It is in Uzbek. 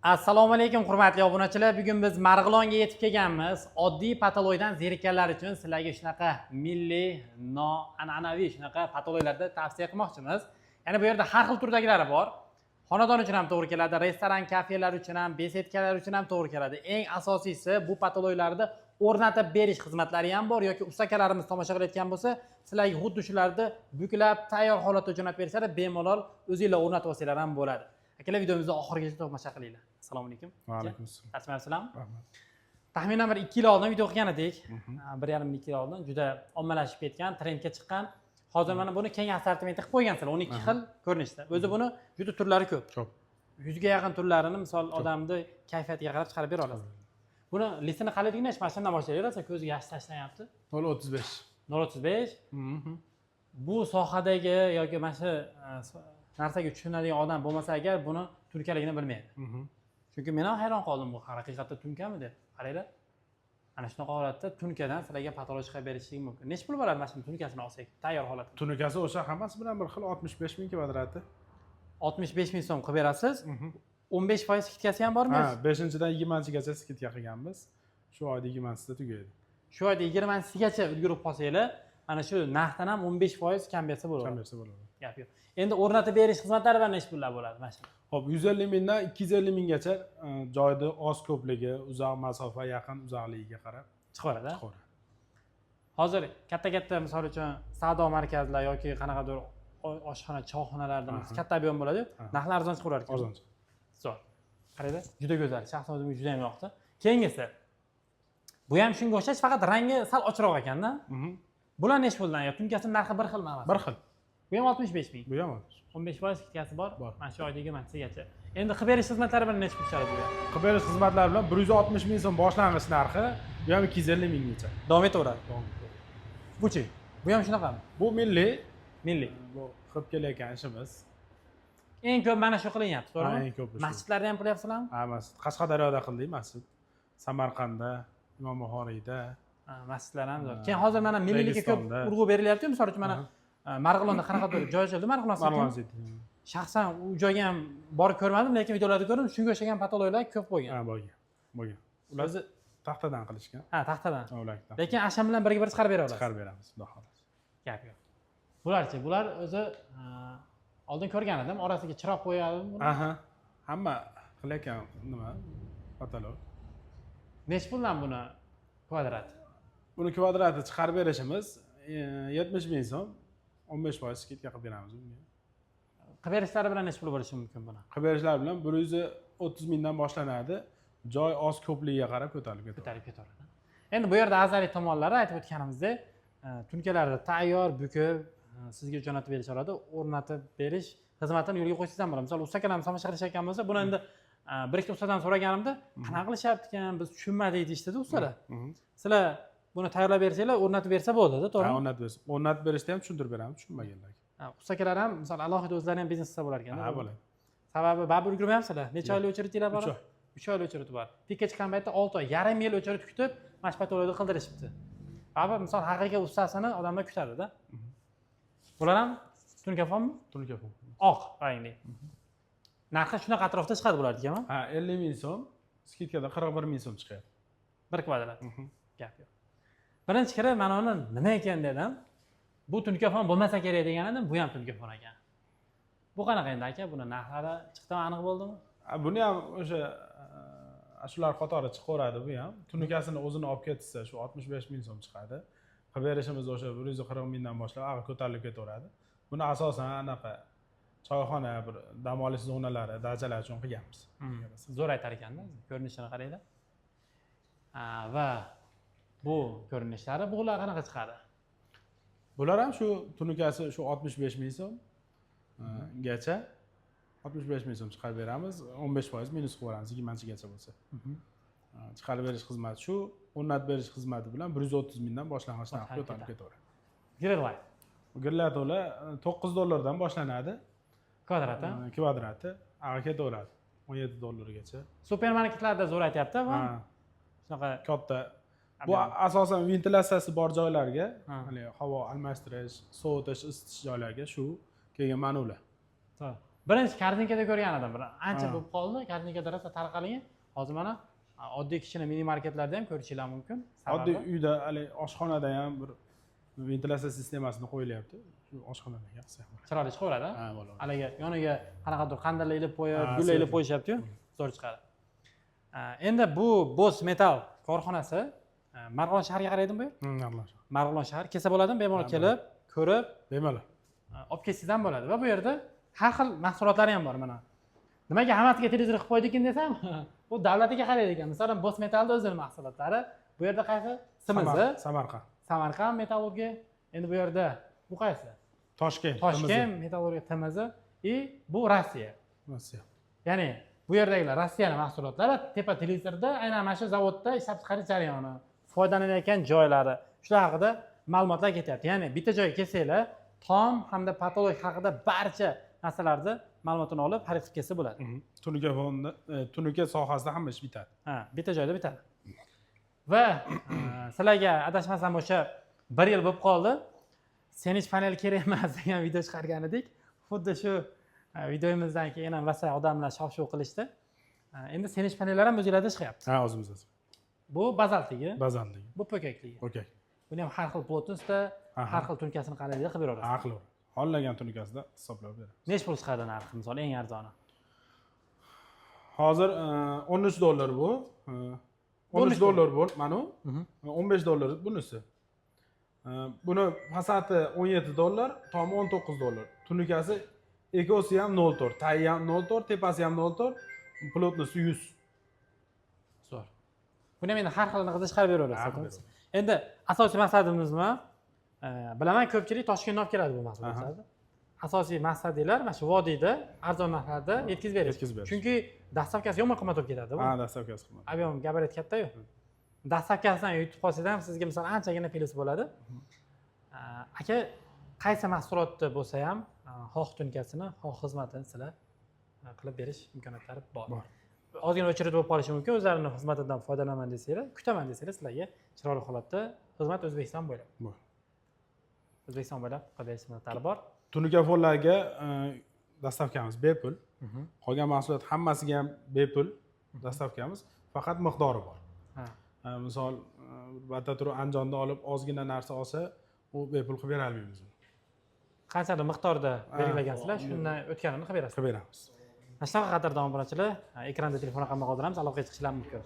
Assalomu alaykum hurmatli obunachilar. Bugun biz Marg'ilonga yetib kelganmiz. Oddiy patologdan zerikkanlar uchun sizlarga shunaqa milliy, noan'anaviy shunaqa patologlarda tavsiya qilmoqchimiz. Ya'ni bu yerda har xil turdagilari bor. Xonadon uchun ham to'g'ri keladi, restoran, kafelar uchun ham, besetkalar uchun ham to'g'ri keladi. Eng asosiysi bu patologlarda o'rnatib berish xizmatlari ham bor yoki ustakalarimiz tomosha qilayotgan bo'lsa, sizlarga xuddi shularni buklab, tayyor holatda jo'natib berishadi, bemalol o'zingizlar o'rnatib olsanglar ham bo'ladi. Akalar videomizni oxirigacha tomosha qilinglar. Assalomu alaykum. Va alaykum assalom. Tasmiyasizlarmi? Rahmat. Taxminan bir 2 yil oldin video qilgan edik. 1,5-2 yil oldin juda ommalashib ketgan, trendga chiqqan. Hozir mana buni keng assortimentga qilib qo'ygansizlar, 12 xil ko'rinishda. O'zi buni juda turlari ko'p. Ko'p. 100 ga yaqin turlarini misol odamni kayfiyatiga qarab chiqarib bera olasiz. Buni listini qalay deginash mashinadan boshlayverasiz, ko'ziga yaxshi tashlanyapti. 0.35. 0.35. Bu sohadagi yoki mana shu narsaga tushunadigan odam bo'lmasa agar buni turkaligini bilmaydi. Chunki men ham hayron qoldim, bu haqiqatda tunkami deb. Qaranglar. Ana shunaqa holatda tunkadan sizlarga patolog chiqarib berishligi mumkin. Necha pul bo'ladi mashina tunkasini olsak, tayyor holatda? Tunikasi o'sha hammasi bilan bir xil 65 ming kvadrati. 65 ming so'm qilib berasiz. 15% skitkasi ham bormi? Ha, 5-dan 20-gacha skitka qilganmiz. Shu oyda 20sida tugaydi. Shu oyda 20sigacha ulgurib qolsanglar, mana shu narxdan ham 15% kam bersa bo'ladi. Kam bersa bo'ladi. Gap yo'q. Endi o'rnatib berish xizmatlari bilan necha pullar bo'ladi mashina? Xo'p, 150 mingdan 250 minggacha joyda oz ko'pligi, uzoq masofa, yaqin uzoqligiga qarab chiqaveradi. chiqadi. Hozir katta misol uchun savdo markazlar yoki qanaqadir oshxona, choyxonalarda katta ob'yem bo'ladi-yu, narxlar arzon chiqaverar ekan. Arzon. Zo'r. Qaranglar, juda go'zal. Shaxsan o'zimga juda ham yoqdi. Keyingisi. Bu ham shunga o'xshash, faqat rangi sal ochroq ekanda. Bular necha puldan? Yo, tunkasining narxi bir xilmi emas? Bir xil. Bu ham 65 ming. Bu ham 15% skitkasi bor. Bor. Mana shu oydagi mansigacha. Endi qilib berish xizmatlari bilan necha pul tushadi bu ham? Qilib berish xizmatlari bilan 160 ming so'm boshlang'ich narxi, bu ham 250 minggacha. Davom etaveradi. Bu-chi? Bu ham shunaqami? Bu milliy. Milliy. Bu qilib kelayotgan ishimiz. Eng ko'p mana shu qilinyapti, to'g'rimi? Eng ko'p. Masjidlarda ham qilyapsizlarmi? Ha, masjid. Qashqadaryoda qildik masjid. Samarqandda, Imom Buxoriyda. Masjidlar ham zo'r. Keyin hozir mana milliylikka ko'p urg'u berilyapti, misol uchun mana Marg'ilonda qanaqadir joy ochildi, Marg'ilon City. Shaxsan u joyga ham borib ko'rmadim, lekin videolarda ko'rdim, shunga o'xshagan patologlar ko'p bo'lgan. Ha, bo'lgan. Ular taxtadan qilishgan. Ha, taxtadan. Ular Lekin asham bilan birga chiqarib bera olasiz. Chiqarib beramiz, xudo xohlasa. Gap yo'q. Bularchi, bular o'zi oldin ko'rgan edim, orasiga chiroq qo'yadimi buni? Aha. Hamma qilayotgan nima? Patolog. Necha puldan buni kvadrati? Buni kvadrati chiqarib berishimiz 70 ming so'm, 15% skitka qilib beramiz unga. Qilib berishlari bilan necha pul bo'lishi mumkin buni? Qilib berishlar bilan 130 mingdan boshlanadi. Joy oz ko'pligiga qarab ko'tarilib ketaveradi. Endi bu yerda azaliy tomonlari aytib o'tganimizdek, tunkalarni tayyor, bukib sizga jo'natib berishadi, o'rnatib berish xizmatini yo'lga qo'ysangiz ham bo'ladi. Misol ustakalarimiz tomosha qilishayotgan bo'lsa, buni endi bir ikki ustadan so'raganimda, qanaqa qilishyapti ekan, biz tushunmadik deyishdi-da ustalar. Sizlar buni tayyorlab bersanglar, o'rnatib bersa bo'ladi-da, to'g'rimi? Ha, o'rnatib berishda ham tushuntirib beramiz, tushunmaganlarga. Ustakalar ham misol alohida o'zlari ham biznes qilsa bo'lar ekan. Ha, bo'ladi. Sababi baribir ulgurmayapsizlar. Necha oylik o'chiritinglar bor? 3 oylik o'chirit bor. Pikka chiqqan paytda 6 oy, yarim yil o'chirit kutib, mana patologni qildirishibdi. Baribir misol haqiqiy ustasini odamlar kutadi-da. Bular ham tunkafonmi? Tunkafon. Oq rangli. Narxi shunaqa atrofda chiqadi bular deganmi? Ha, 50 ming so'm, skitkada 41 ming so'm chiqadi. 1 kvadrat. Gap yo'q. Birinchi kira mana uni nima ekan dedim. Bu tunkafon bo'lmasa kerak degan edim, bu ham tunkafon ekan. Bu qanaqa endi aka? Buni narxlari chiqdimi, aniq bo'ldimi? Buni ham o'sha shular qatori chiqaveradi bu ham. Tunikasini o'zini olib ketsa shu 65 ming so'm chiqadi. Qilib berishimiz o'sha 140 mingdan boshlab ko'tarilib ketaveradi. Buni asosan anaqa choyxona, bir dam olish zonalari, dachalar uchun qilganmiz. Zo'r aytar ekanda, ko'rinishini qaranglar. Va bu ko'rinishlari bular qanaqa chiqadi? Bular ham shu tunikasi shu 65 ming so'm gacha 65 ming so'm chiqarib beramiz, 15% minus qilib beramiz 20gacha bo'lsa. Chiqarib berish xizmati shu, o'rnatib berish xizmati bilan 130 mingdan boshlang'ich narx ko'tarilib ketaveradi. Grilway. Grilato'lar $9 dan boshlanadi. Kvadrati? Kvadrati, ketaveradi. $17gacha. Supermarketlarda zo'r aytyapti va shunaqa katta. Bu asosan ventilyatsiyasi bor joylarga, havo almashtirish, sovutish, isitish joylarga shu kelgan manular. birinchi kartinkada ko'rgan edim. Ancha Ha. bo'lib qoldi. Kartinkada rosa tarqalgan. Hozir mana oddiy kichkina mini marketlarda ham ko'rishingiz mumkin. Oddiy uyda hali oshxonada ham bir ventilyatsiya sistemasini qo'yilyapti. Shu oshxonada yaxshi. Chiroyli chiqaveradi. Ha, bo'ladi. Haliga yoniga qanaqadir qandillar ilib qo'yib, Ha, gul ilib sevdim. qo'yishyapti-yu, zo'r chiqadi. Endi bu Boss Metal korxonasi Marg'ilon shahriga qaraydimi bu yer? Yaxshi. Marg'ilon shahar kelsa bo'ladimi? Bemalol Ha, kelib, ko'rib, Bemalol. olib ketsangiz ham bo'ladi va bu yerda har xil mahsulotlari ham bor mana. Nimaga hammasiga televizor qilib qo'ydik desam, bu davlatiga qaraydi ekan. Masalan, Boss Metalda o'zining mahsulotlari. Bu yerda qaysi? Simizi, Samarqand. Samarqand metallurgiya. Endi bu yerda bu qaysi? Toshkent. Toshkent metallurgiya TMZ и bu Rossiya. Rossiya. Ya'ni bu yerdagilar Rossiyaning mahsulotlari tepa televizorda aynan mana shu zavodda ishlab chiqarish jarayoni, foydalanayotgan joylari, shular haqida ma'lumotlar ketyapti. Ya'ni bitta joyga kelsanglar, tom hamda patologik haqida barcha narsalarni ma'lumotini olib, xarid qilib kelsa bo'ladi. Tunuka fonda, tunuka sohasida hamma ish bitadi. Ha, bitta joyda bitadi. Va sizlarga adashmasam o'sha 1 yil bo'lib qoldi. Senish panel kerak emas degan video chiqargan edik. Xuddi shu videomizdan keyin ham vasa odamlar shov-shuv qilishdi. Endi senish panellar ham o'zingizlarda chiqyapti. Ha, o'zimizda. Bu bazaltligi, Bazanligi. bu po'kakligi. Okey. Buni ham har xil plotnosda, har xil tunkasini qanday qilib berasiz. Aqli. Xollagan tunukasida hisoblab beramiz. Necha pul chiqadi narxi, misol eng arzoni? Hozir $13 bu. $13 bu. Mana u $15 bunisi. Buni fasati $17, tomi $19. Tunukasi ekosi ham 0.4, tayi ham 0.4, tepasi ham 0.4, plotnosi 100. Zo'r. Buni ham endi har xilini qilib chiqarib Ha, beraverasiz. Endi asosiy maqsadimiz nima? Bilaman ko'pchilik Toshkentdan olib keladi bu mahsulotlarni. Asosiy maqsadinglar mana shu vodiyda arzon narxlarda yetkazib berish. Chunki dastavkasi yomon qimmat bo'lib ketadi bu. Ha, dastavkasi qimmat. Ob'em gabarit katta-yu. Dastavkasidan yutib qolsangiz ham sizga misol anchagina plyus bo'ladi. Aka, qaysi mahsulotni bo'lsa ham, xoh tunkasini, xoh xizmatini sizlar qilib berish imkoniyatlari bor. Ozgina o'chirib bo'lib qolishi mumkin, o'zlarini xizmatidan foydalanaman desanglar, kutaman desanglar, sizlarga chiroyli holatda xizmat O'zbekiston bo'ylab. Bor. O'zbekiston bo'ylab qilib xizmatlari bor. Tunuka fonlarga dastavkamiz bepul. Qolgan mahsulot hammasiga ham bepul dastavkamiz, faqat miqdori bor. Misol Bataturu Andijonda olib ozgina narsa olsa, u bepul qilib bera olmaymiz. Qanchadir miqdorda belgilagansizlar, shundan o'tganini qilib berasiz. Qilib beramiz. Mana shunaqa qadrdon obunachilar, ekranda telefon raqamini qoldiramiz, aloqaga chiqishingiz mumkin.